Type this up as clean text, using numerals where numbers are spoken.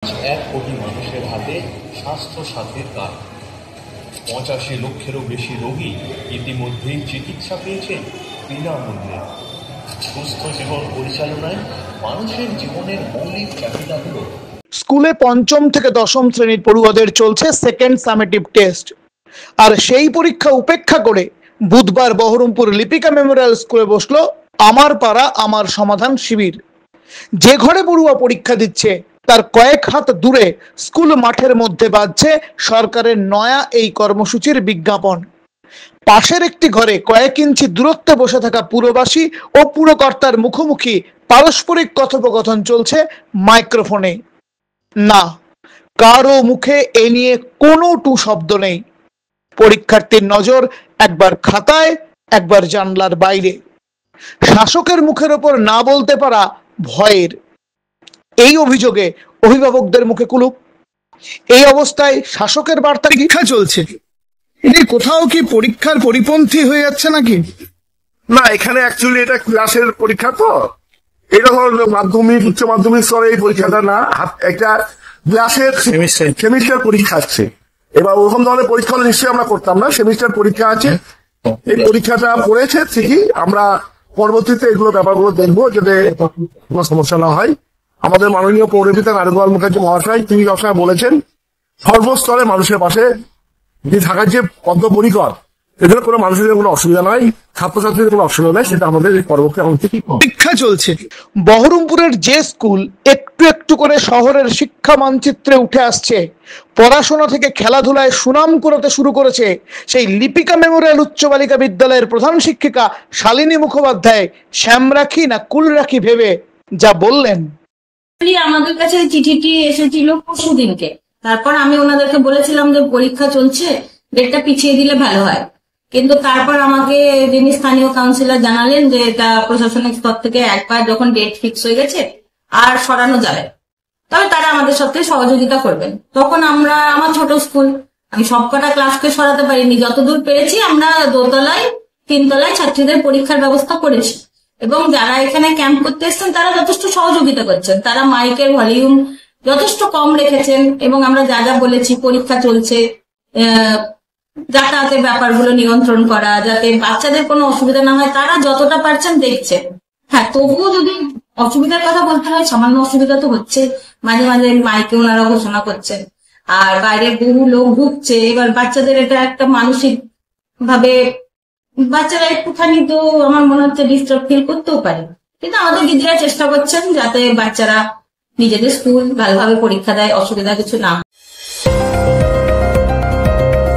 1 কোটি মানুষের হাতে স্বাস্থ্য সাথীর কার্ড। 85 লক্ষেরও বেশি রোগী ইতিমধ্যেই চিকিৎসা পেয়েছেন বিনামূল্যে। সুস্থ জীবন পরিচালনায় মানুষের জীবনের মৌলিক চাহিদাগুলো। স্কুলে পঞ্চম থেকে দশম শ্রেণীর পড়ুয়াদের চলছে সেকেন্ড সামেটিভ টেস্ট, আর সেই পরীক্ষা উপেক্ষা করে বুধবার বহরমপুর লিপিকা মেমোরিয়াল স্কুলে বসলো আমার পাড়া আমার সমাধান শিবির। যে ঘরে পড়ুয়া পরীক্ষা দিচ্ছে তার কয়েক হাত দূরে স্কুল মাঠের মধ্যে বাজছে সরকারের নয়া এই কর্মসূচির বিজ্ঞাপন। পাশের একটি ঘরে কয়েক ইঞ্চি দূরত্বে বসে থাকা পুরবাসী ও পুরকর্তার মুখোমুখি পারস্পরিক কথোপকথন চলছে মাইক্রোফোনে। না, কারো মুখে এ নিয়ে কোনো টু শব্দ নেই। পরীক্ষার্থীর নজর একবার খাতায়, একবার জানলার বাইরে। শাসকের মুখের ওপর না বলতে পারা ভয়ের। এই অভিযোগে অভিভাবকদের মুখে কুলুপ। এই অবস্থায় শাসকের বার্তা পরীক্ষা চলছে, এটি কোথাও কি পরীক্ষার পরিপন্থী হয়ে যাচ্ছে নাকি? না, এখানে অ্যাকচুয়ালি এটা ক্লাসের পরীক্ষা, তো এটা ধরো মাধ্যমিক উচ্চ মাধ্যমিক স্তরে এই পরীক্ষাটা না, একটা ক্লাসের সেমিস্টার পরীক্ষা আছে। এবার ওরকম ধরনের পরীক্ষা হলে নিশ্চয়ই আমরা করতাম না। সেমিস্টার পরীক্ষা আছে, এই পরীক্ষাটা পড়েছে ঠিকই। আমরা পরবর্তীতে এগুলো ব্যাপারগুলো দেখবো যাতে কোনো সমস্যা না হয়। আমাদের মাননীয় পৌরপিতা নারায়ণ মুখার্জি মহাশয় তিনি সবসময় বলেছেন সর্বস্তরে মানুষের পাশে থাকার যে বদ্ধপরিকর, এদের কোনো মানুষের কোনো অসুবিধা নয়, ছাত্রছাত্রীদের কোনো অসুবিধা নেই, সেটা আমাদের পরবর্তী পরীক্ষা চলছে। বহরমপুরের যে স্কুল একটু একটু করে শহরের শিক্ষা মানচিত্রে উঠে আসছে, পড়াশোনা থেকে খেলাধুলায় সুনাম করতে শুরু করেছে, সেই লিপিকা মেমোরিয়াল উচ্চ বালিকা বিদ্যালয়ের প্রধান শিক্ষিকা শালিনী মুখোপাধ্যায় শ্যামরাখি না কুলরাখি ভেবে যা বললেন। আমাদের কাছে চিঠিটি এসেছিল পরশু দিনকে। তারপর আমি ওনাদেরকে বলেছিলাম যে পরীক্ষা চলছে, ডেটটা পিছিয়ে দিলে ভালো হয়। কিন্তু তারপর আমাকে যিনি স্থানীয় কাউন্সিলর জানালেন যে এটা প্রশাসনিক স্তর থেকে একবার যখন ডেট ফিক্স হয়ে গেছে আর সরানো যাবে, তবে তারা আমাদের সাথে সহযোগিতা করবেন। তখন আমার ছোট স্কুল, আমি সবকটা ক্লাসকে সরাতে পারিনি, যতদূর পেরেছি আমরা দোতলায় 3 তলায় ছাত্রীদের পরীক্ষার ব্যবস্থা করেছি। এবং যারা এখানে ক্যাম্প করতে এসছেন তারা যথেষ্ট সহযোগিতা করছেন। তারা মাইকের ভলিউম যথেষ্ট কম রেখেছেন এবং আমরা যা যা বলেছি পরীক্ষা চলছে, যাতায়াতের ব্যাপারগুলো নিয়ন্ত্রণ করা, যাতে বাচ্চাদের কোনো অসুবিধা না হয়, তারা যতটা পারছেন দেখছেন। হ্যাঁ, তবুও যদি অসুবিধার কথা বলতে হয়, সামান্য অসুবিধা তো হচ্ছে। মাঝে মাঝে মাইকে ওনারা ঘোষণা করছেন, আর বাইরে বহু লোক ঢুকছে। এবার বাচ্চাদের এটা একটা মানসিক ভাবে বাচ্চারা একটুখানি তো আমার মনে হচ্ছে ডিস্টার্ব ফিল করতেও পারে। কিন্তু আমাদের দিদিরা চেষ্টা করছেন যাতে বাচ্চারা নিজেদের স্কুল ভালোভাবে পরীক্ষা দেয়, অসুবিধা কিছু না।